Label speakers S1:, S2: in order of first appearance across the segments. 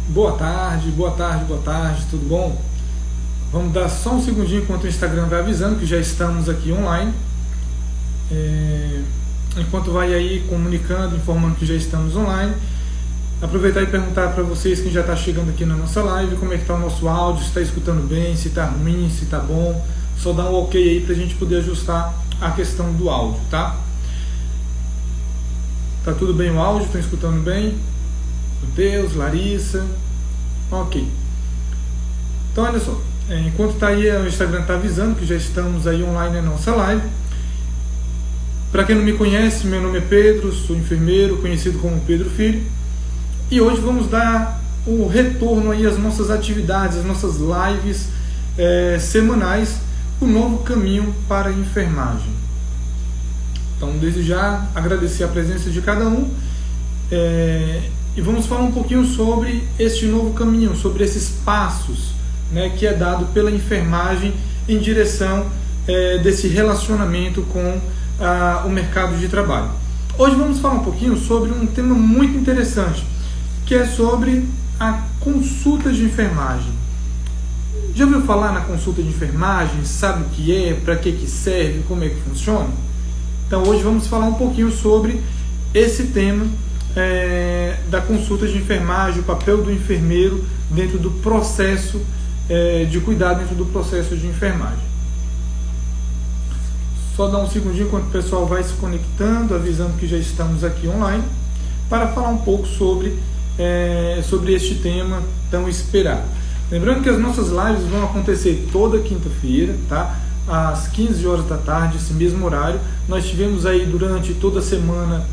S1: Boa tarde, tudo bom? Vamos dar só um segundinho enquanto o Instagram vai avisando que já estamos aqui online. Enquanto vai aí comunicando, informando que já estamos online. Aproveitar e perguntar para vocês quem já está chegando aqui na nossa live, como é que está o nosso áudio, se está escutando bem, se está ruim, se está bom. Só dá um ok aí para a gente poder ajustar a questão do áudio, tá? Tá tudo bem o áudio? Estão escutando bem? Deus, Larissa, ok. Então olha só, enquanto está aí, o Instagram está avisando que já estamos aí online na nossa live. Para quem não me conhece, meu nome é Pedro, sou enfermeiro, conhecido como Pedro Filho, e hoje vamos dar o retorno aí às nossas atividades, às nossas lives semanais, o novo caminho para a enfermagem. Então, desde já, agradecer a presença de cada um. E vamos falar um pouquinho sobre este novo caminho, sobre esses passos, né, que é dado pela enfermagem em direção desse relacionamento com o mercado de trabalho. Hoje vamos falar um pouquinho sobre um tema muito interessante, que é sobre a consulta de enfermagem. Já ouviu falar na consulta de enfermagem? Sabe o que é? Para que serve? Como é que funciona? Então hoje vamos falar um pouquinho sobre esse tema da consulta de enfermagem, o papel do enfermeiro dentro do processo de cuidado, dentro do processo de enfermagem. Só dar um segundinho enquanto o pessoal vai se conectando, avisando que já estamos aqui online, para falar um pouco sobre este tema tão esperado. Lembrando que as nossas lives vão acontecer toda quinta-feira, tá? Às 15 horas da tarde, esse mesmo horário. Nós tivemos aí durante toda a semana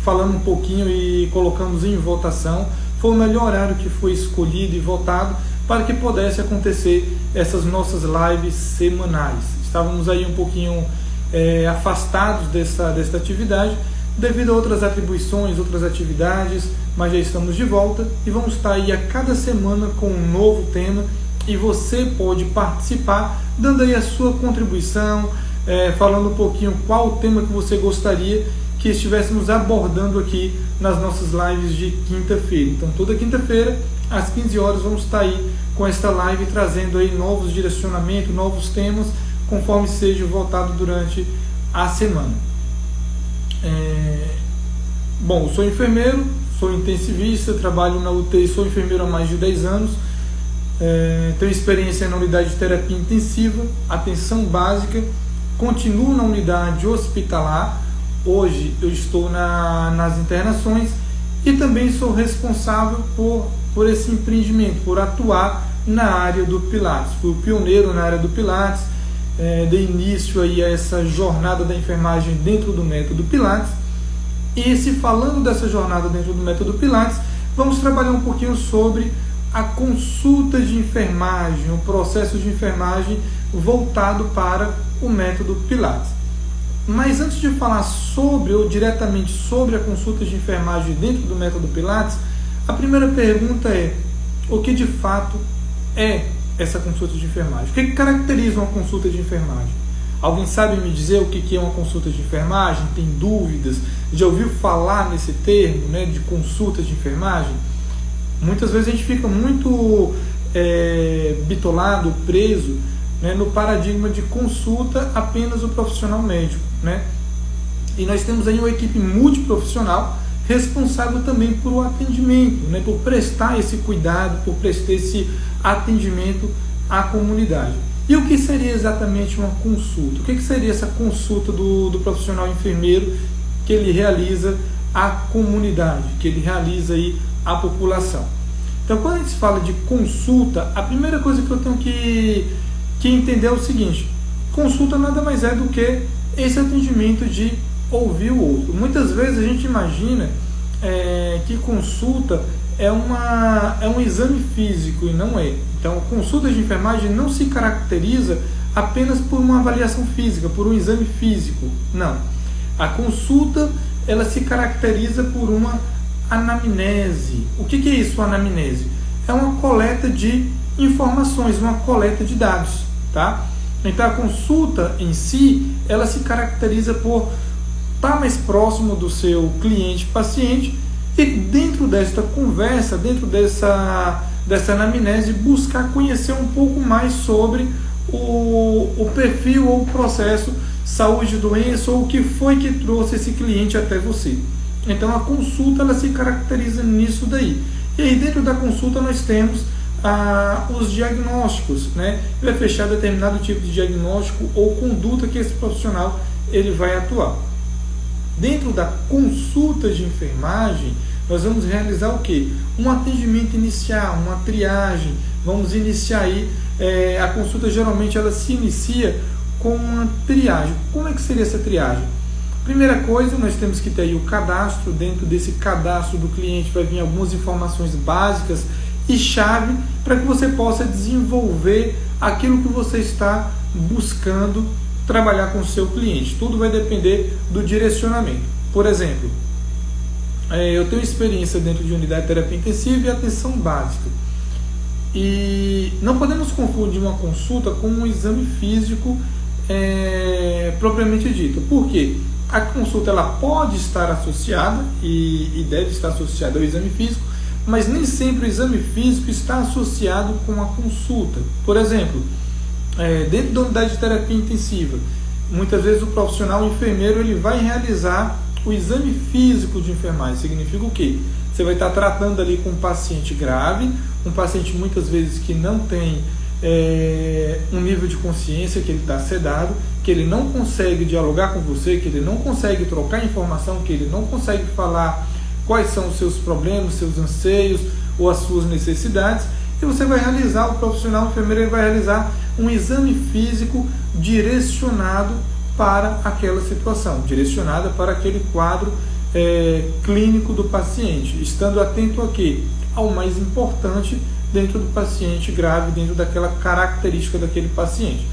S1: falando um pouquinho e colocamos em votação. Foi o melhor horário que foi escolhido e votado para que pudesse acontecer essas nossas lives semanais. Estávamos aí um pouquinho afastados desta atividade devido a outras atribuições, outras atividades, mas já estamos de volta e vamos estar aí a cada semana com um novo tema e você pode participar dando aí a sua contribuição, falando um pouquinho qual o tema que você gostaria que estivéssemos abordando aqui nas nossas lives de quinta-feira. Então toda quinta-feira às 15 horas vamos estar aí com esta live trazendo aí novos direcionamentos, novos temas, conforme seja votado durante a semana. Bom, sou enfermeiro, sou intensivista, trabalho na UTI, sou enfermeiro há mais de 10 anos, tenho experiência na unidade de terapia intensiva, atenção básica, continuo na unidade hospitalar, hoje eu estou nas internações e também sou responsável por esse empreendimento, por atuar na área do Pilates. Fui o pioneiro na área do Pilates, dei início aí a essa jornada da enfermagem dentro do método Pilates. E se falando dessa jornada dentro do método Pilates, vamos trabalhar um pouquinho sobre a consulta de enfermagem, o processo de enfermagem voltado para o método Pilates. Mas antes de falar sobre ou diretamente sobre a consulta de enfermagem dentro do método Pilates, a primeira pergunta é: o que de fato é essa consulta de enfermagem? O que caracteriza uma consulta de enfermagem? Alguém sabe me dizer o que é uma consulta de enfermagem? Tem dúvidas? Já ouviu falar nesse termo, né, de consulta de enfermagem? Muitas vezes a gente fica muito bitolado, preso, né, no paradigma de consulta apenas o profissional médico, né? E nós temos aí uma equipe multiprofissional responsável também por o atendimento, né, por prestar esse cuidado, por prestar esse atendimento à comunidade. E o que seria exatamente uma consulta? O que seria essa consulta do profissional enfermeiro que ele realiza à comunidade, que ele realiza aí à população? Então, quando a gente fala de consulta, a primeira coisa que eu tenho que entender é o seguinte: consulta nada mais é do que esse atendimento de ouvir o outro. Muitas vezes a gente imagina que consulta é um exame físico e não é. Então, a consulta de enfermagem não se caracteriza apenas por uma avaliação física, por um exame físico. Não. A consulta, ela se caracteriza por uma anamnese. O que é isso, anamnese? É uma coleta de informações, uma coleta de dados, tá? Então, a consulta em si, ela se caracteriza por estar mais próximo do seu cliente-paciente e e dentro desta conversa, dentro dessa anamnese, buscar conhecer um pouco mais sobre o perfil ou o processo saúde e doença, ou o que foi que trouxe esse cliente até você. Então a consulta ela se caracteriza nisso daí. E aí dentro da consulta nós temos os diagnósticos, né? Ele vai fechar determinado tipo de diagnóstico ou conduta que esse profissional ele vai atuar. Dentro da consulta de enfermagem, nós vamos realizar o quê? Um atendimento inicial, uma triagem. Vamos iniciar aí, a consulta geralmente ela se inicia com uma triagem. Como é que seria essa triagem? Primeira coisa, nós temos que ter aí o cadastro. Dentro desse cadastro do cliente vai vir algumas informações básicas e chave para que você possa desenvolver aquilo que você está buscando trabalhar com o seu cliente. Tudo vai depender do direcionamento. Por exemplo, eu tenho experiência dentro de unidade de terapia intensiva e atenção básica. E não podemos confundir uma consulta com um exame físico propriamente dito. Por quê? A consulta ela pode estar associada e deve estar associada ao exame físico, mas nem sempre o exame físico está associado com a consulta. Por exemplo, dentro da unidade de terapia intensiva, muitas vezes o profissional, o enfermeiro, ele vai realizar o exame físico de enfermagem. Significa o quê? Você vai estar tratando ali com um paciente grave, um paciente muitas vezes que não tem um nível de consciência, que ele está sedado, que ele não consegue dialogar com você, que ele não consegue trocar informação, que ele não consegue falar quais são os seus problemas, seus anseios ou as suas necessidades, e você vai realizar, o profissional enfermeiro ele vai realizar um exame físico direcionado para aquela situação, direcionada para aquele quadro clínico do paciente, estando atento a quê? Ao mais importante dentro do paciente grave, dentro daquela característica daquele paciente.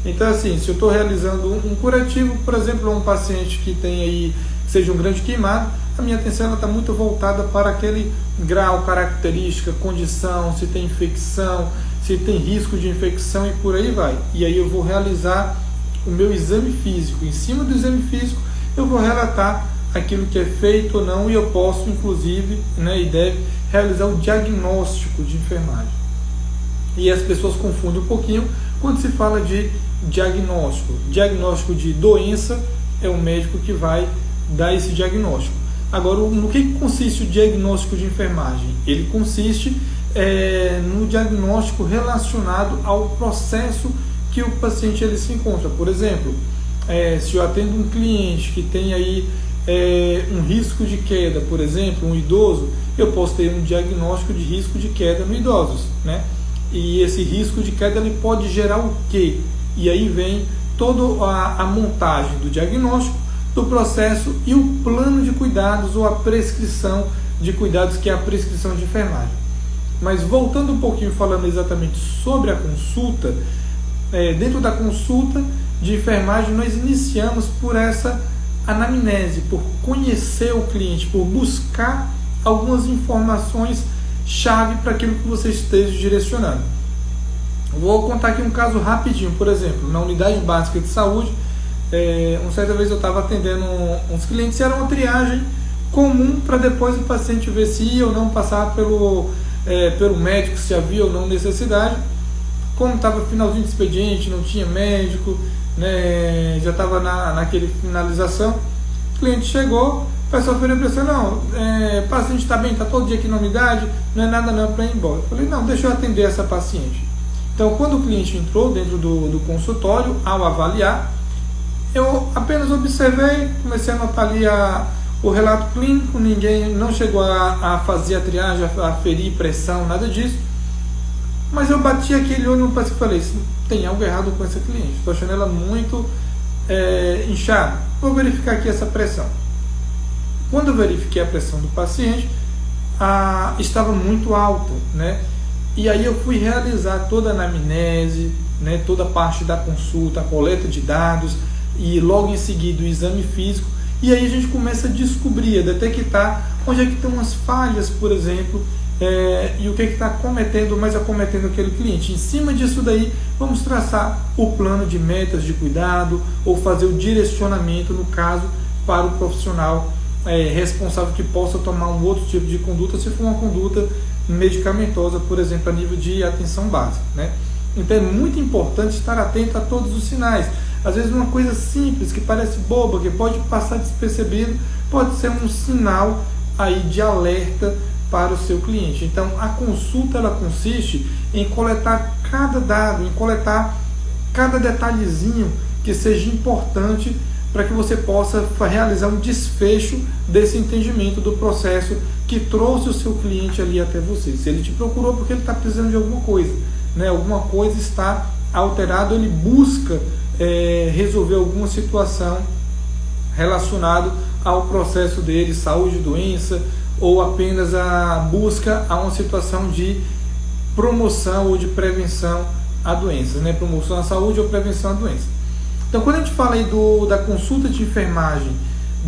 S1: Então, assim, se eu estou realizando um curativo, por exemplo, a um paciente que tem aí, seja um grande queimado, a minha atenção está muito voltada para aquele grau, característica, condição, se tem infecção, se tem risco de infecção e por aí vai. E aí eu vou realizar o meu exame físico. Em cima do exame físico, eu vou relatar aquilo que é feito ou não, e eu posso, inclusive, e deve realizar o diagnóstico de enfermagem. E as pessoas confundem um pouquinho quando se fala de diagnóstico. Diagnóstico de doença é o médico que vai dar esse diagnóstico. Agora, no que consiste o diagnóstico de enfermagem? Ele consiste no diagnóstico relacionado ao processo que o paciente ele se encontra. Por exemplo, se eu atendo um cliente que tem aí um risco de queda, por exemplo, um idoso, eu posso ter um diagnóstico de risco de queda no idosos, né? E esse risco de queda ele pode gerar o quê? E aí vem toda a montagem do diagnóstico, do processo e o plano de cuidados ou a prescrição de cuidados, que é a prescrição de enfermagem. Mas voltando um pouquinho, falando exatamente sobre a consulta, dentro da consulta de enfermagem nós iniciamos por essa anamnese, por conhecer o cliente, por buscar algumas informações chave para aquilo que você esteja direcionando. Vou contar aqui um caso rapidinho. Por exemplo, na unidade básica de saúde, uma certa vez eu estava atendendo uns clientes, era uma triagem comum para depois o paciente ver se ia ou não passar pelo médico, se havia ou não necessidade. Como estava finalzinho de expediente, não tinha médico, já estava naquele finalização, o cliente chegou, o pessoal fez a impressão, não, o paciente está bem, está todo dia aqui na unidade, não é nada não para ir embora. Eu falei, não, deixa eu atender essa paciente. Então, quando o cliente entrou dentro do consultório, ao avaliar, eu apenas observei, comecei a anotar ali o relato clínico, ninguém não chegou a fazer a triagem, a ferir pressão, nada disso. Mas eu bati aquele olho no paciente e falei, tem algo errado com essa cliente, estou achando ela muito inchada, vou verificar aqui essa pressão. Quando eu verifiquei a pressão do paciente, estava muito alta, né? E aí eu fui realizar toda a anamnese, toda a parte da consulta, a coleta de dados e logo em seguida o exame físico. E aí a gente começa a descobrir, a detectar onde é que tem umas falhas, por exemplo, e o que está acometendo aquele cliente. Em cima disso daí, vamos traçar o plano de metas de cuidado ou fazer o direcionamento, no caso, para o profissional responsável que possa tomar um outro tipo de conduta se for uma conduta medicamentosa, por exemplo, a nível de atenção básica, né? Então é muito importante estar atento a todos os sinais. Às vezes uma coisa simples, que parece boba, que pode passar despercebido, pode ser um sinal aí de alerta para o seu cliente. Então a consulta ela consiste em coletar cada dado, em coletar cada detalhezinho que seja importante para que você possa realizar um desfecho desse entendimento do processo que trouxe o seu cliente ali até você. Se ele te procurou porque ele está precisando de alguma coisa, né? Alguma coisa está alterada, ele busca resolver alguma situação relacionada ao processo dele, saúde, doença, ou apenas a busca a uma situação de promoção ou de prevenção à doença, né? Promoção à saúde ou prevenção à doença. Então, quando a gente fala aí da consulta de enfermagem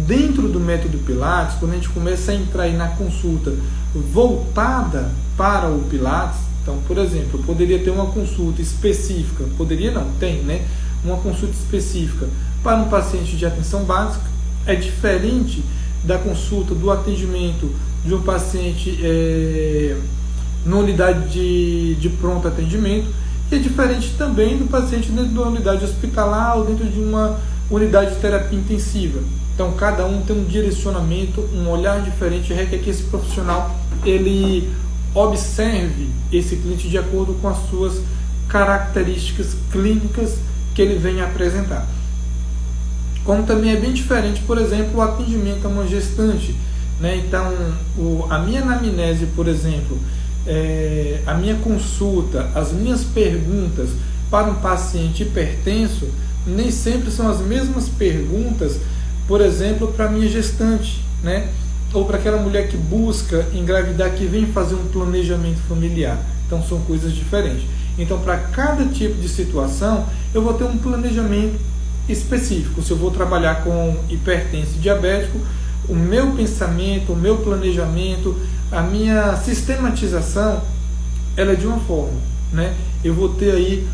S1: dentro do método Pilates, quando a gente começa a entrar aí na consulta voltada para o Pilates, então, por exemplo, eu poderia ter uma consulta específica, poderia não, tem, né? Uma consulta específica para um paciente de atenção básica, é diferente da consulta, do atendimento de um paciente na unidade de pronto atendimento, e é diferente também do paciente dentro de uma unidade hospitalar ou dentro de uma unidade de terapia intensiva. Então cada um tem um direcionamento, um olhar diferente, requer que esse profissional ele observe esse cliente de acordo com as suas características clínicas que ele vem apresentar. Como também é bem diferente, por exemplo, o atendimento a uma gestante, né? Então, a minha anamnese, por exemplo, a minha consulta, as minhas perguntas para um paciente hipertenso, nem sempre são as mesmas perguntas, por exemplo, para a minha gestante, né? Ou para aquela mulher que busca engravidar, que vem fazer um planejamento familiar. Então, são coisas diferentes. Então, para cada tipo de situação, eu vou ter um planejamento específico. Se eu vou trabalhar com hipertenso e diabético, o meu pensamento, o meu planejamento, a minha sistematização, ela é de uma forma, né? Eu vou ter aí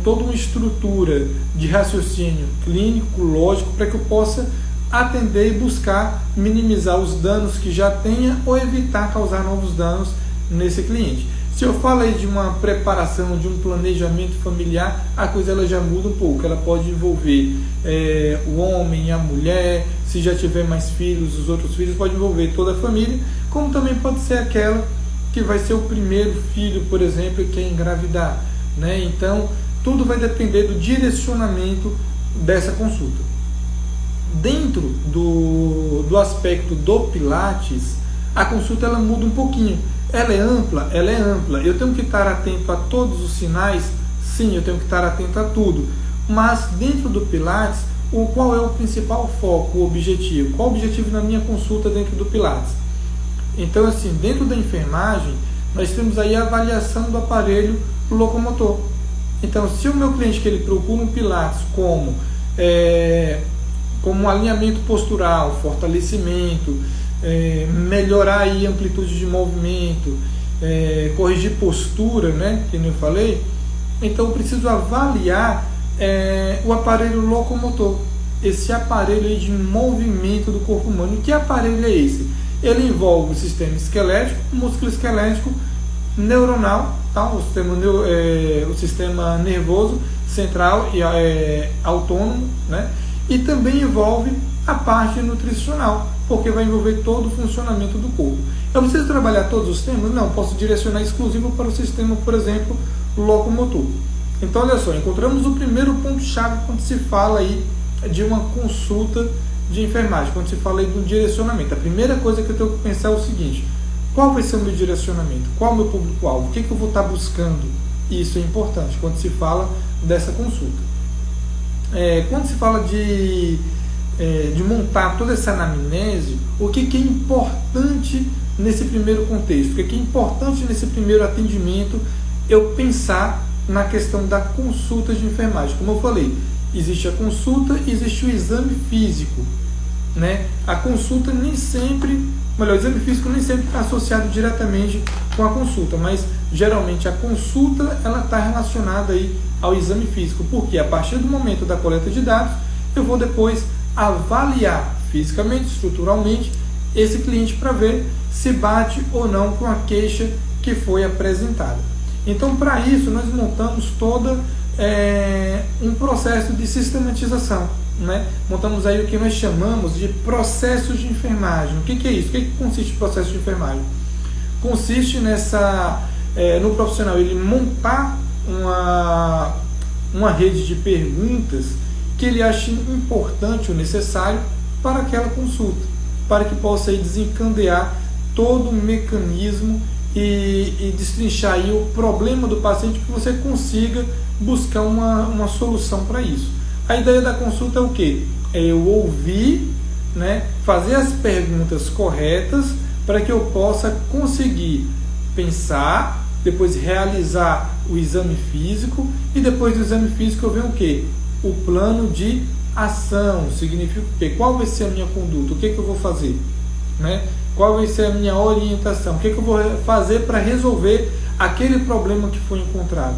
S1: toda uma estrutura de raciocínio clínico, lógico, para que eu possa atender e buscar minimizar os danos que já tenha ou evitar causar novos danos nesse cliente. Se eu falo aí de uma preparação, de um planejamento familiar, a coisa ela já muda um pouco. Ela pode envolver o homem, a mulher, se já tiver mais filhos, os outros filhos, pode envolver toda a família, como também pode ser aquela que vai ser o primeiro filho, por exemplo, e quer engravidar, né? Então, tudo vai depender do direcionamento dessa consulta. Dentro do aspecto do Pilates, a consulta ela muda um pouquinho. Ela é ampla? Ela é ampla. Eu tenho que estar atento a todos os sinais? Sim, eu tenho que estar atento a tudo. Mas dentro do Pilates, qual é o principal foco, o objetivo? Qual o objetivo na minha consulta dentro do Pilates? Então, assim, dentro da enfermagem, nós temos aí a avaliação do aparelho locomotor. Então, se o meu cliente que ele procura um Pilates como um alinhamento postural, fortalecimento, melhorar aí a amplitude de movimento, corrigir postura, né, que eu falei, então eu preciso avaliar o aparelho locomotor, esse aparelho aí de movimento do corpo humano. E que aparelho é esse? Ele envolve o sistema esquelético, músculo-esquelético, neuronal, tá? o sistema nervoso central e autônomo, né? E também envolve a parte nutricional, porque vai envolver todo o funcionamento do corpo. Eu preciso trabalhar todos os temas? Não, posso direcionar exclusivo para o sistema, por exemplo, locomotor. Então, olha só, encontramos o primeiro ponto-chave quando se fala aí de uma consulta de enfermagem, quando se fala aí do direcionamento. A primeira coisa que eu tenho que pensar é o seguinte: qual vai ser o meu direcionamento? Qual é o meu público-alvo? O que eu vou estar buscando? Isso é importante quando se fala dessa consulta. Quando se fala de montar toda essa anamnese, o que é importante nesse primeiro contexto? O que é importante nesse primeiro atendimento? Eu pensar na questão da consulta de enfermagem. Como eu falei, existe a consulta e existe o exame físico, né? A consulta nem sempre, o exame físico nem sempre está associado diretamente com a consulta, mas geralmente a consulta ela está relacionada aí ao exame físico, porque a partir do momento da coleta de dados eu vou depois avaliar fisicamente, estruturalmente, esse cliente para ver se bate ou não com a queixa que foi apresentada. Então, para isso, nós montamos todo um processo de sistematização, né? Montamos aí o que nós chamamos de processos de enfermagem. O que é isso? O que consiste o processo de enfermagem? Consiste no profissional ele montar uma rede de perguntas que ele acha importante ou necessário para aquela consulta, para que possa aí desencadear todo o mecanismo e destrinchar aí o problema do paciente, que você consiga buscar uma solução para isso. A ideia da consulta é o quê? É eu ouvir, né, fazer as perguntas corretas para que eu possa conseguir pensar, depois realizar o exame físico e depois do exame físico eu ver o quê? O plano de ação. Significa o quê? Qual vai ser a minha conduta? O que eu vou fazer? Né? Qual vai ser a minha orientação? O que eu vou fazer para resolver aquele problema que foi encontrado?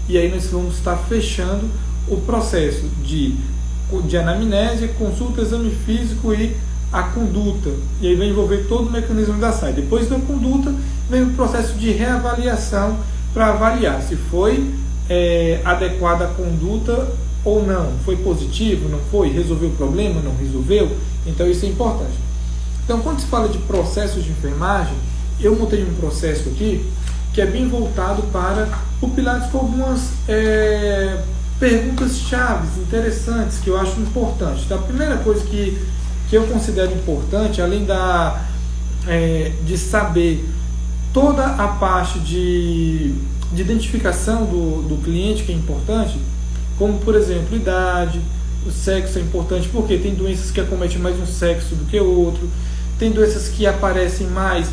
S1: E aí nós vamos estar fechando o processo de anamnese, consulta, exame físico e a conduta. E aí vai envolver todo o mecanismo da SAI. Depois da conduta vem o processo de reavaliação para avaliar se foi adequada a conduta ou não. Foi positivo, não foi? Resolveu o problema, não resolveu? Então isso é importante. Então, quando se fala de processos de enfermagem, eu montei um processo aqui que é bem voltado para o Pilates com algumas perguntas chaves interessantes que eu acho importantes. Então, a primeira coisa que eu considero importante, além de saber toda a parte de identificação do cliente, que é importante, como, por exemplo, idade, o sexo é importante, porque tem doenças que acometem mais um sexo do que o outro, tem doenças que aparecem mais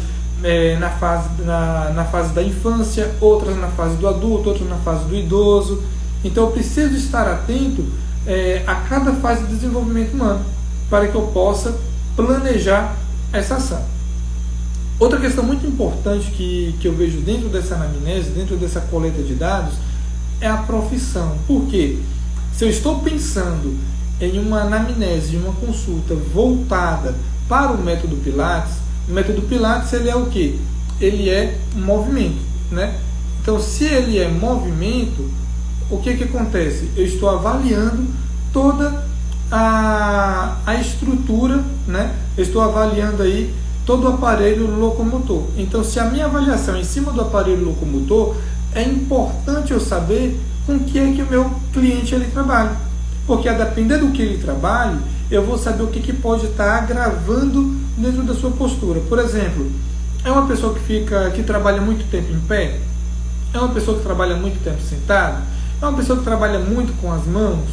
S1: na fase da infância, outras na fase do adulto, outras na fase do idoso. Então eu preciso estar atento a cada fase de desenvolvimento humano, para que eu possa planejar essa ação. Outra questão muito importante que eu vejo dentro dessa anamnese, dentro dessa coleta de dados, é a profissão. Por quê? Se eu estou pensando em uma anamnese, em uma consulta voltada para o método Pilates, o método Pilates ele é o quê? Ele é movimento, né? Então, se ele é movimento, o que acontece? Eu estou avaliando toda a estrutura, né? Eu estou avaliando aí todo o aparelho locomotor. Então, se a minha avaliação é em cima do aparelho locomotor, é importante eu saber com que é que o meu cliente ele trabalha. Porque a depender do que ele trabalha, eu vou saber o que pode estar agravando dentro da sua postura. Por exemplo, é uma pessoa que trabalha muito tempo em pé? É uma pessoa que trabalha muito tempo sentado? É uma pessoa que trabalha muito com as mãos?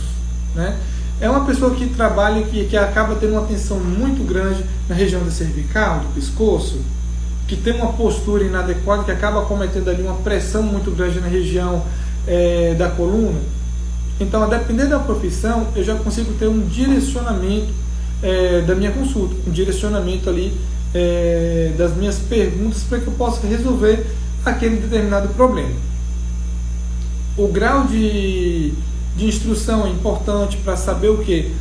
S1: Né? É uma pessoa que trabalha, que acaba tendo uma tensão muito grande na região da cervical, do pescoço, que tem uma postura inadequada, que acaba cometendo ali uma pressão muito grande na região da coluna. Então, a depender da profissão, eu já consigo ter um direcionamento da minha consulta, um direcionamento ali das minhas perguntas para que eu possa resolver aquele determinado problema. O grau de instrução é importante para saber o que,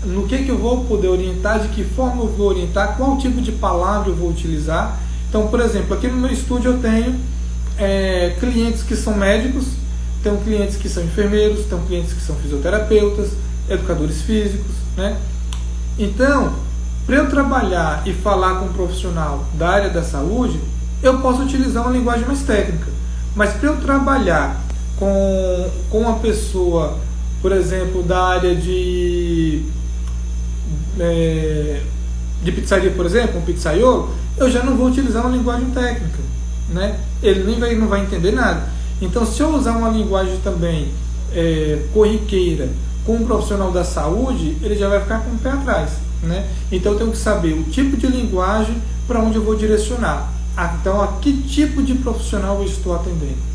S1: no que eu vou poder orientar, de que forma eu vou orientar, qual tipo de palavra eu vou utilizar. Então, por exemplo, aqui no meu estúdio eu tenho clientes que são médicos, tenho clientes que são enfermeiros, tenho clientes que são fisioterapeutas, educadores físicos, né? Então, para eu trabalhar e falar com um profissional da área da saúde, eu posso utilizar uma linguagem mais técnica. Mas para eu trabalhar com uma pessoa, por exemplo, da área de pizzaria, por exemplo, um pizzaiolo, eu já não vou utilizar uma linguagem técnica, né? Ele não vai entender nada. Então, se eu usar uma linguagem também corriqueira com um profissional da saúde, ele já vai ficar com o pé atrás, né? Então, eu tenho que saber o tipo de linguagem para onde eu vou direcionar. Então, a que tipo de profissional eu estou atendendo?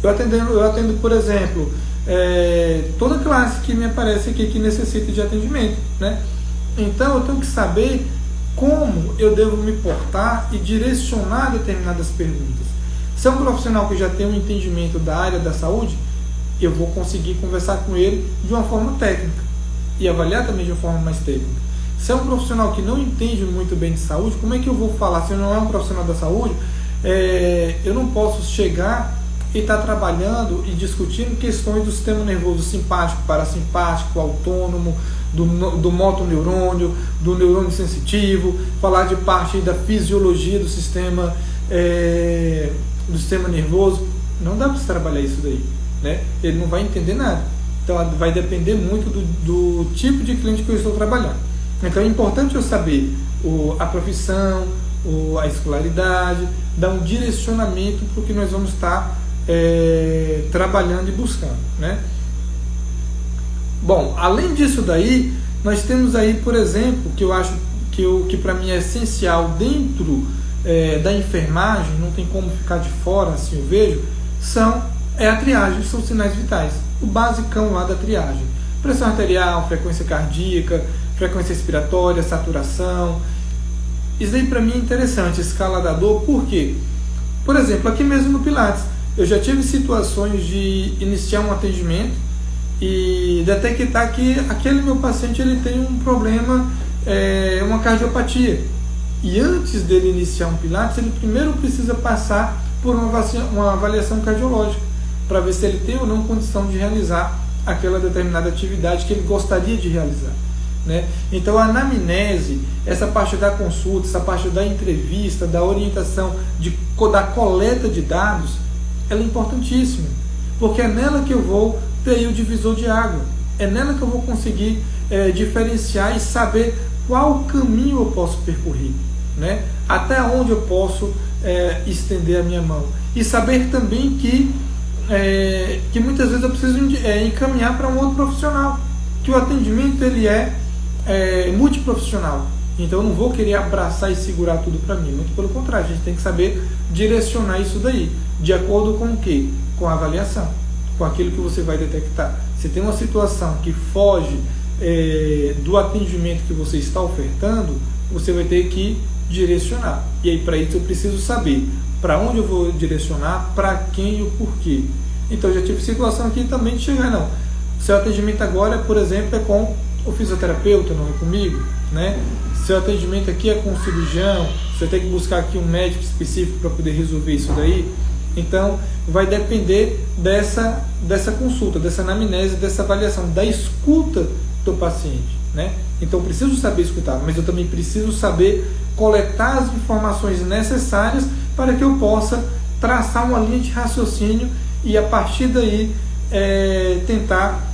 S1: Eu atendo, por exemplo, toda classe que me aparece aqui que necessita de atendimento, né? Então, eu tenho que saber como eu devo me portar e direcionar determinadas perguntas. Se é um profissional que já tem um entendimento da área da saúde, eu vou conseguir conversar com ele de uma forma técnica e avaliar também de uma forma mais técnica. Se é um profissional que não entende muito bem de saúde, como é que eu vou falar? Se não é um profissional da saúde, eu não posso chegar e estar trabalhando e discutindo questões do sistema nervoso simpático, parasimpático, autônomo, do motoneurônio, do neurônio sensitivo, falar de parte da fisiologia do sistema nervoso. Não dá para você trabalhar isso daí, né? Ele não vai entender nada. Então vai depender muito do tipo de cliente que eu estou trabalhando. Então é importante eu saber a profissão, a escolaridade, dar um direcionamento para o que nós vamos estar trabalhando e buscando, né? Bom, além disso daí, nós temos aí, por exemplo, que eu acho que para mim é essencial dentro da enfermagem, não tem como ficar de fora, assim eu vejo, a triagem, são sinais vitais, o basicão lá da triagem: pressão arterial, frequência cardíaca, frequência respiratória, saturação. Isso aí para mim é interessante, escala da dor. Por quê? Por exemplo, aqui mesmo no Pilates, eu já tive situações de iniciar um atendimento e detectar que aquele meu paciente ele tem um problema, uma cardiopatia. E antes dele iniciar um Pilates, ele primeiro precisa passar por uma avaliação cardiológica, para ver se ele tem ou não condição de realizar aquela determinada atividade que ele gostaria de realizar, né? Então a anamnese, essa parte da consulta, essa parte da entrevista, da orientação, da coleta de dados, ela é importantíssima, porque é nela que eu vou ter o divisor de água, é nela que eu vou conseguir diferenciar e saber qual caminho eu posso percorrer, né? Até onde eu posso estender a minha mão, e saber também que muitas vezes eu preciso encaminhar para um outro profissional, que o atendimento ele é multiprofissional. Então eu não vou querer abraçar e segurar tudo para mim, muito pelo contrário, a gente tem que saber direcionar isso daí, de acordo com o quê? Com a avaliação, com aquilo que você vai detectar. Se tem uma situação que foge do atendimento que você está ofertando, você vai ter que direcionar. E aí para isso eu preciso saber para onde eu vou direcionar, para quem e o porquê. Então eu já tive situação aqui também de chegar, não, seu atendimento agora, por exemplo, é com o fisioterapeuta, não é comigo, né? Seu atendimento aqui é com o cirurgião, você tem que buscar aqui um médico específico para poder resolver isso daí. Então vai depender dessa consulta, dessa anamnese, dessa avaliação, da escuta do paciente, né? Então eu preciso saber escutar, mas eu também preciso saber coletar as informações necessárias para que eu possa traçar uma linha de raciocínio e a partir daí tentar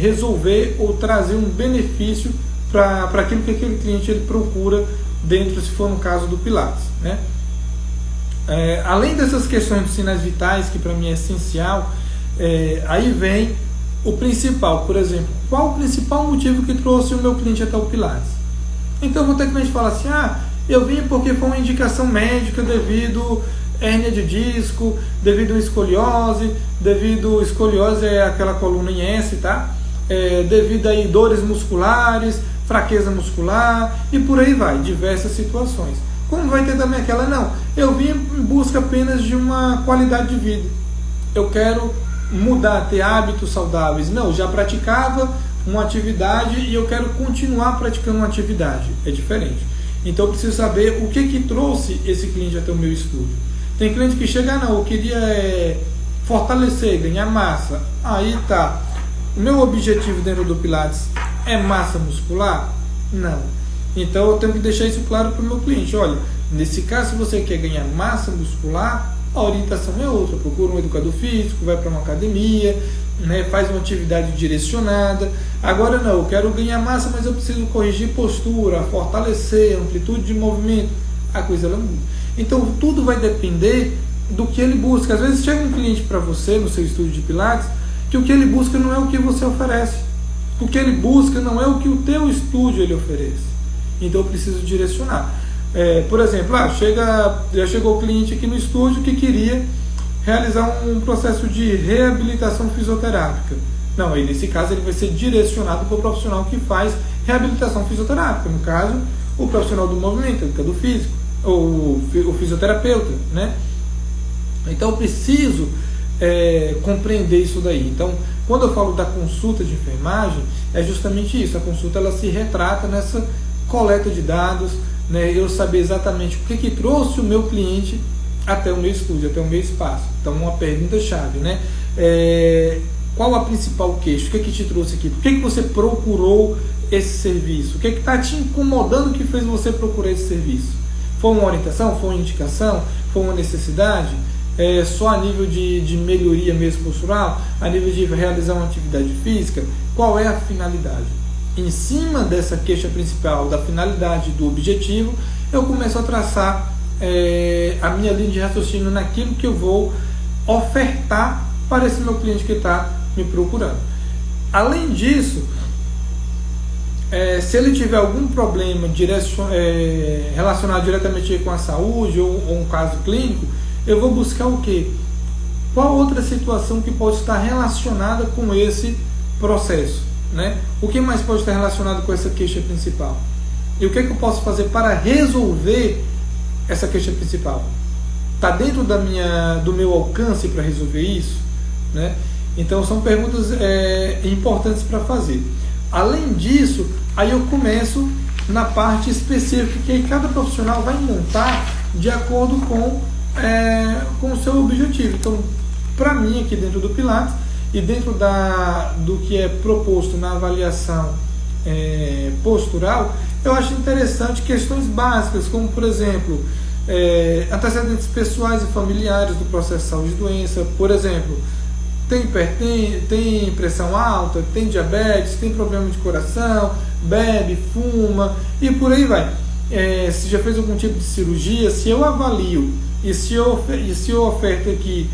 S1: resolver ou trazer um benefício para aquilo que aquele cliente ele procura dentro, se for no caso do Pilates, né? Além dessas questões dos sinais vitais, que para mim é essencial, aí vem o principal. Por exemplo, qual o principal motivo que trouxe o meu cliente até o Pilates? Então vou ter cliente que fala assim: eu vim porque foi uma indicação médica devido hérnia de disco, devido a escoliose, escoliose é aquela coluna em S, tá? Devido a dores musculares, fraqueza muscular e por aí vai, diversas situações. Como vai ter também aquela, não, eu vim em busca apenas de uma qualidade de vida, eu quero mudar, ter hábitos saudáveis. Não, já praticava uma atividade e eu quero continuar praticando uma atividade, é diferente. Então eu preciso saber o que trouxe esse cliente até o meu estúdio. Tem cliente que chega, não, eu queria fortalecer, ganhar massa. Aí tá, o meu objetivo dentro do Pilates é massa muscular? Não. Então eu tenho que deixar isso claro para o meu cliente. Olha, nesse caso, se você quer ganhar massa muscular, a orientação é outra. Procura um educador físico, vai para uma academia, né, faz uma atividade direcionada. Agora não, eu quero ganhar massa, mas eu preciso corrigir postura, fortalecer, amplitude de movimento. A coisa ela muda. Então tudo vai depender do que ele busca. Às vezes chega um cliente para você no seu estúdio de Pilates que o que ele busca não é o que você oferece. O que ele busca não é o que o teu estúdio ele oferece. Então eu preciso direcionar. Por exemplo, já chegou o cliente aqui no estúdio que queria realizar um processo de reabilitação fisioterápica. Não, aí nesse caso ele vai ser direcionado para o profissional que faz reabilitação fisioterápica. No caso, o profissional do movimento, o educador físico, ou o fisioterapeuta, né? Então eu preciso compreender isso daí. Então, quando eu falo da consulta de enfermagem, é justamente isso. A consulta ela se retrata coleta de dados, né, eu saber exatamente o que trouxe o meu cliente até o meu estúdio, até o meu espaço. Então, uma pergunta-chave, né? Qual a principal queixa? O que te trouxe aqui? Por que você procurou esse serviço? O que está te incomodando que fez você procurar esse serviço? Foi uma orientação? Foi uma indicação? Foi uma necessidade? Só a nível de melhoria mesmo postural? A nível de realizar uma atividade física? Qual é a finalidade? Em cima dessa queixa principal, da finalidade, do objetivo, eu começo a traçar a minha linha de raciocínio naquilo que eu vou ofertar para esse meu cliente que está me procurando. Além disso, se ele tiver algum problema relacionado diretamente com a saúde ou um caso clínico, eu vou buscar o quê? Qual outra situação que pode estar relacionada com esse processo, né? O que mais pode estar relacionado com essa queixa principal? E o que eu posso fazer para resolver essa queixa principal? Está dentro do meu alcance para resolver isso, né? Então são perguntas importantes para fazer. Além disso, aí eu começo na parte específica que aí cada profissional vai montar de acordo com o seu objetivo. Então, para mim aqui dentro do Pilates e dentro do que é proposto na avaliação postural, eu acho interessante questões básicas, como por exemplo, antecedentes pessoais e familiares do processo de saúde e doença. Por exemplo, tem pressão alta, tem diabetes, tem problema de coração, bebe, fuma e por aí vai. Se já fez algum tipo de cirurgia, se eu avalio e se eu oferto aqui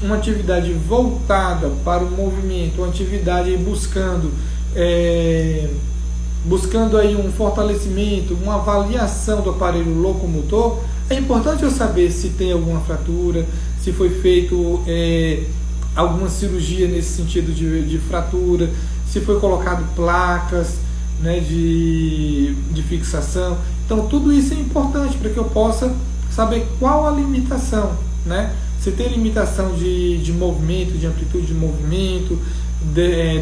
S1: uma atividade voltada para o movimento, uma atividade buscando aí um fortalecimento, uma avaliação do aparelho locomotor, é importante eu saber se tem alguma fratura, se foi feito alguma cirurgia nesse sentido de fratura, se foi colocado placas, né, de fixação. Então tudo isso é importante para que eu possa saber qual a limitação, né? Se tem limitação de movimento, de amplitude de movimento,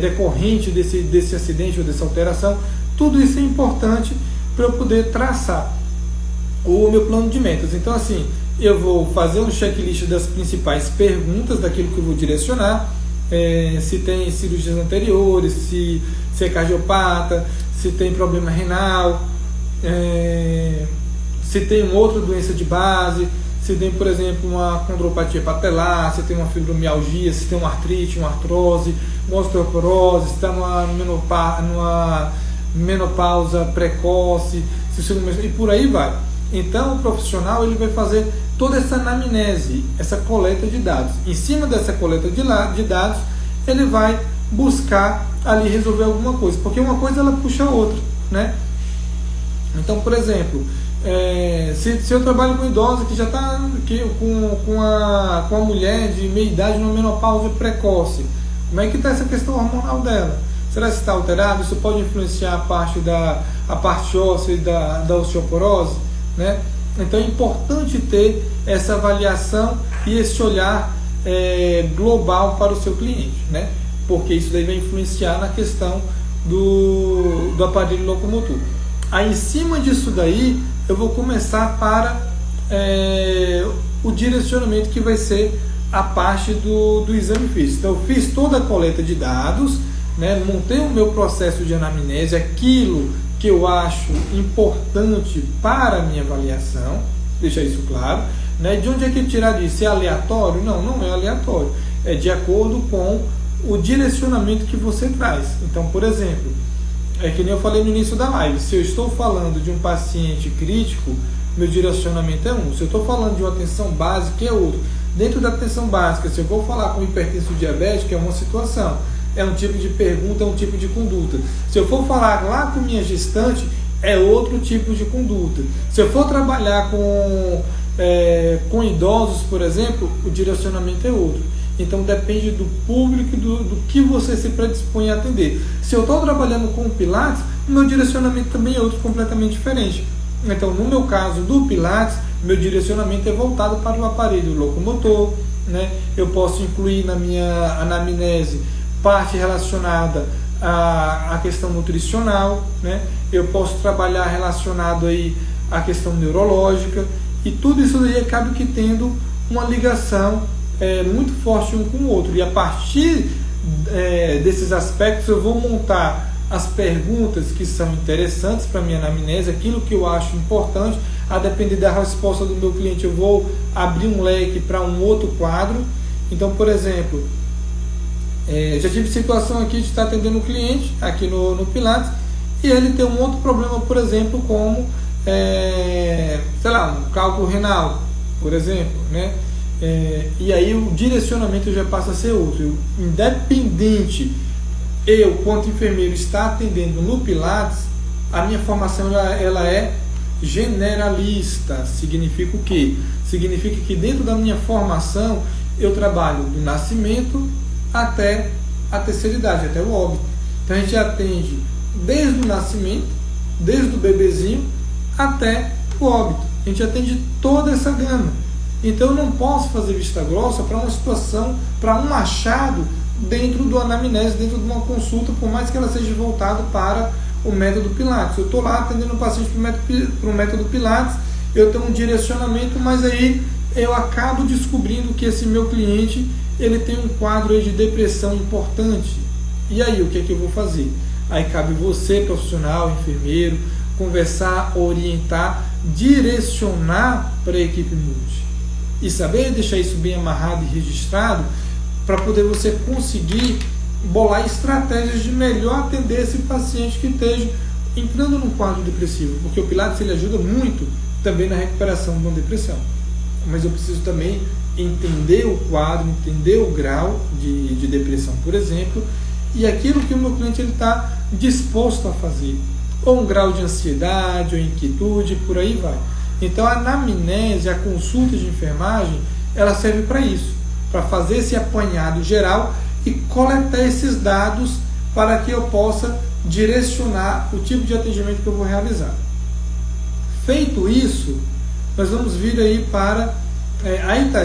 S1: decorrente desse acidente ou dessa alteração. Tudo isso é importante para eu poder traçar o meu plano de metas. Então assim, eu vou fazer um checklist das principais perguntas daquilo que eu vou direcionar, se tem cirurgias anteriores, se é cardiopata, se tem problema renal, se tem uma outra doença de base, se tem, por exemplo, uma condropatia patelar, se tem uma fibromialgia, se tem uma artrite, uma artrose, uma osteoporose, se está numa menopausa precoce, e por aí vai. Então o profissional ele vai fazer toda essa anamnese, essa coleta de dados. Em cima dessa coleta de dados, ele vai buscar ali resolver alguma coisa, porque uma coisa ela puxa a outra, né? Então, por exemplo, se eu trabalho com idosa que já está com a mulher de meia idade numa menopausa precoce, como é que está essa questão hormonal dela? Será que está alterado? Isso pode influenciar a parte óssea e da osteoporose, né? Então é importante ter essa avaliação e esse olhar global para o seu cliente, né? Porque isso daí vai influenciar na questão do aparelho locomotor. Aí em cima disso daí eu vou começar para o direcionamento que vai ser a parte do exame físico. Então eu fiz toda a coleta de dados, né? Montei o meu processo de anamnese, aquilo que eu acho importante para a minha avaliação, deixar isso claro, né? De onde é que tirar disso? É aleatório? Não, não é aleatório. É de acordo com o direcionamento que você traz. Então, por exemplo, que nem eu falei no início da live, se eu estou falando de um paciente crítico, meu direcionamento é um. Se eu estou falando de uma atenção básica, é outro. Dentro da atenção básica, se eu vou falar com hipertenso diabético, é uma situação. É um tipo de pergunta, é um tipo de conduta. Se eu for falar lá com minha gestante, é outro tipo de conduta. Se eu for trabalhar com idosos, por exemplo, o direcionamento é outro. Então depende do público, do que você se predispõe a atender. Se eu estou trabalhando com o Pilates, o meu direcionamento também é outro, completamente diferente. Então no meu caso do Pilates, meu direcionamento é voltado para o aparelho locomotor, né? Eu posso incluir na minha anamnese parte relacionada a questão nutricional, né? Eu posso trabalhar relacionado aí à questão neurológica, e tudo isso aí acaba que tendo uma ligação muito forte um com o outro. E a partir desses aspectos eu vou montar as perguntas que são interessantes para a minha anamnese, aquilo que eu acho importante. A depender da resposta do meu cliente, eu vou abrir um leque para um outro quadro. Então, por exemplo, já tive situação aqui de estar atendendo um cliente aqui no Pilates, e ele tem um outro problema, por exemplo, como sei lá, um cálculo renal, por exemplo, né? E aí o direcionamento já passa a ser outro. Independente eu, quanto enfermeiro, estar atendendo no Pilates, a minha formação ela é generalista. Significa o quê? Significa que dentro da minha formação eu trabalho do nascimento até a terceira idade, até o óbito. Então a gente atende desde o nascimento, desde o bebezinho até o óbito. A gente atende toda essa gama. Então eu não posso fazer vista grossa para uma situação, para um achado dentro do anamnese, dentro de uma consulta, por mais que ela seja voltada para o método Pilates. Eu estou lá atendendo um paciente para o método Pilates, eu tenho um direcionamento, mas aí eu acabo descobrindo que esse meu cliente ele tem um quadro aí de depressão importante. E aí, o que é que eu vou fazer? Aí cabe você, profissional, enfermeiro, conversar, orientar, direcionar para a equipe multi. E saber deixar isso bem amarrado e registrado para poder você conseguir bolar estratégias de melhor atender esse paciente que esteja entrando num quadro depressivo. Porque o Pilates ele ajuda muito também na recuperação de uma depressão. Mas eu preciso também entender o quadro, entender o grau de depressão, por exemplo, e aquilo que o meu cliente está disposto a fazer. Ou um grau de ansiedade, ou inquietude, por aí vai. Então a anamnese, a consulta de enfermagem, ela serve para isso, para fazer esse apanhado geral e coletar esses dados para que eu possa direcionar o tipo de atendimento que eu vou realizar. Feito isso, nós vamos vir aí para...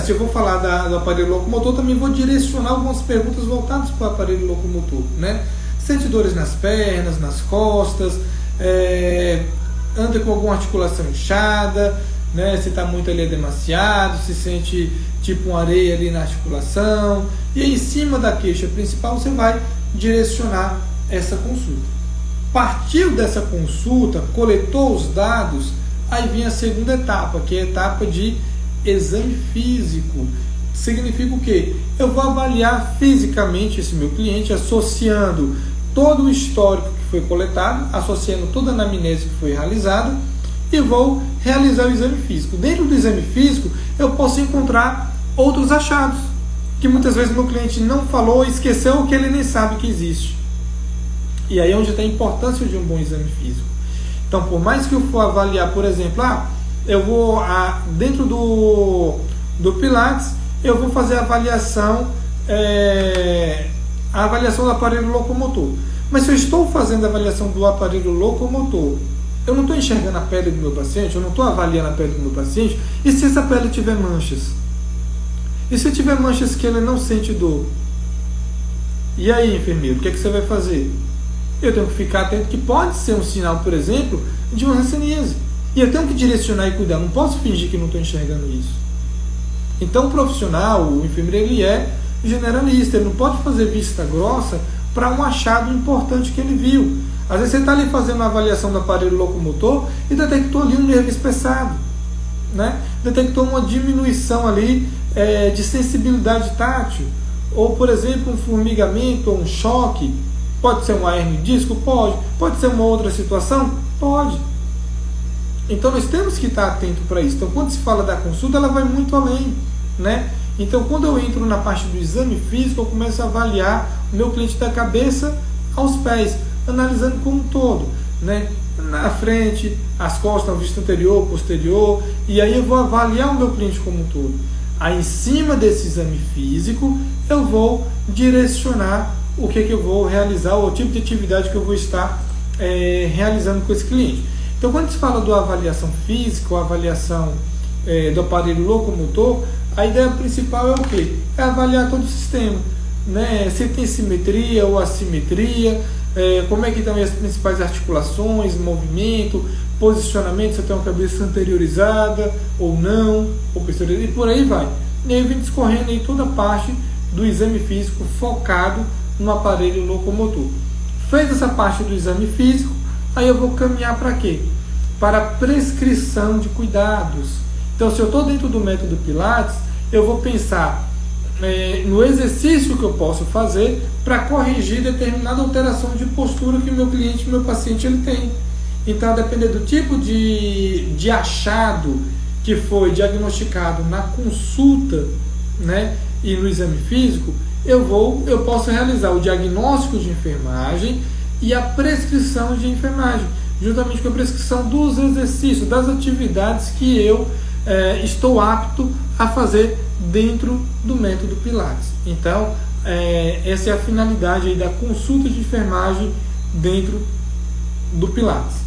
S1: se eu vou falar do aparelho locomotor, também vou direcionar algumas perguntas voltadas para o aparelho locomotor, né? Sente dores nas pernas, nas costas, anda com alguma articulação inchada, né? Se está muito ali é demasiado, se sente tipo uma areia ali na articulação, e aí, em cima da queixa principal você vai direcionar essa consulta. Partiu dessa consulta, coletou os dados, aí vem a segunda etapa, que é a etapa de exame físico. Significa o quê? Eu vou avaliar fisicamente esse meu cliente, associando todo o histórico que foi coletado, associando toda a anamnese que foi realizada, e vou realizar o exame físico. Dentro do exame físico, eu posso encontrar outros achados, que muitas vezes o meu cliente não falou, esqueceu, ou que ele nem sabe que existe. E aí é onde tem a importância de um bom exame físico. Então, por mais que eu for avaliar, por exemplo, eu vou dentro do Pilates, eu vou fazer a avaliação do aparelho locomotor. Mas se eu estou fazendo a avaliação do aparelho locomotor, eu não estou enxergando a pele do meu paciente, eu não estou avaliando a pele do meu paciente, e se essa pele tiver manchas? E se tiver manchas que ele não sente dor? E aí, enfermeiro, o que é que você vai fazer? Eu tenho que ficar atento que pode ser um sinal, por exemplo, de uma hanseníase. E eu tenho que direcionar e cuidar, não posso fingir que não estou enxergando isso. Então o profissional, o enfermeiro, ele é generalista, ele não pode fazer vista grossa para um achado importante que ele viu. Às vezes você está ali fazendo uma avaliação do aparelho locomotor e detectou ali um nervo espessado, né? Detectou uma diminuição ali de sensibilidade tátil, ou por exemplo um formigamento ou um choque. Pode ser uma hernia de disco? Pode ser uma outra situação? Pode. Então nós temos que estar atento para isso. Então quando se fala da consulta, ela vai muito além, né? Então quando eu entro na parte do exame físico, eu começo a avaliar o meu cliente da cabeça aos pés, analisando como um todo, né? Na frente, as costas, a vista anterior, posterior, e aí eu vou avaliar o meu cliente como um todo. Aí em cima desse exame físico, eu vou direcionar o que eu vou realizar, o tipo de atividade que eu vou estar realizando com esse cliente. Então quando se fala da avaliação física, ou avaliação do aparelho locomotor, a ideia principal é o quê? É avaliar todo o sistema, né? Se tem simetria ou assimetria, como é que estão as principais articulações, movimento, posicionamento, se eu tenho uma cabeça anteriorizada ou não, ou posteriorizada, e por aí vai. E aí eu vim discorrendo aí toda a parte do exame físico focado no aparelho locomotor. Fez essa parte do exame físico, aí eu vou caminhar para quê? Para a prescrição de cuidados. Então, se eu estou dentro do método Pilates, eu vou pensar no exercício que eu posso fazer para corrigir determinada alteração de postura que o meu cliente, meu paciente, ele tem. Então, a depender do tipo de achado que foi diagnosticado na consulta, né, e no exame físico, eu posso realizar o diagnóstico de enfermagem e a prescrição de enfermagem, juntamente com a prescrição dos exercícios, das atividades que eu estou apto a fazer dentro do método Pilates. Então, essa é a finalidade aí da consulta de enfermagem dentro do Pilates.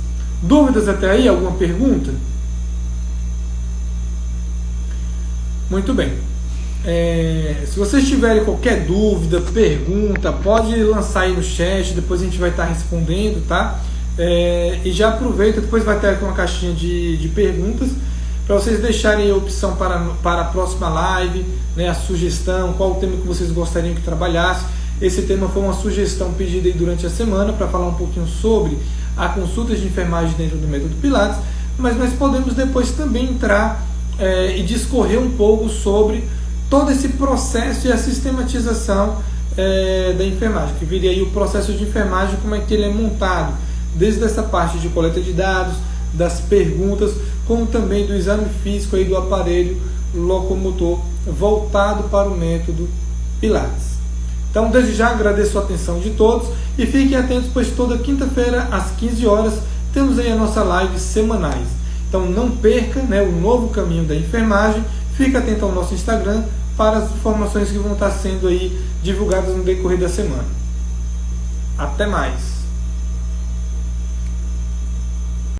S1: Dúvidas até aí? Alguma pergunta? Muito bem. Se vocês tiverem qualquer dúvida, pergunta, pode lançar aí no chat, depois a gente vai estar respondendo, tá? E já aproveita, depois vai ter aqui uma caixinha de perguntas para vocês deixarem a opção para a próxima live, né, a sugestão, qual o tema que vocês gostariam que trabalhasse. Esse tema foi uma sugestão pedida aí durante a semana para falar um pouquinho sobre a consulta de enfermagem dentro do método Pilates, mas nós podemos depois também entrar e discorrer um pouco sobre todo esse processo e a sistematização da enfermagem, que viria aí o processo de enfermagem, como é que ele é montado, desde essa parte de coleta de dados, das perguntas, como também do exame físico aí do aparelho locomotor voltado para o método Pilates. Então, desde já agradeço a atenção de todos e fiquem atentos, pois toda quinta-feira às 15 horas temos aí a nossa live semanais. Então não perca, né, o novo caminho da enfermagem. Fique atento ao nosso Instagram para as informações que vão estar sendo aí divulgadas no decorrer da semana. Até mais!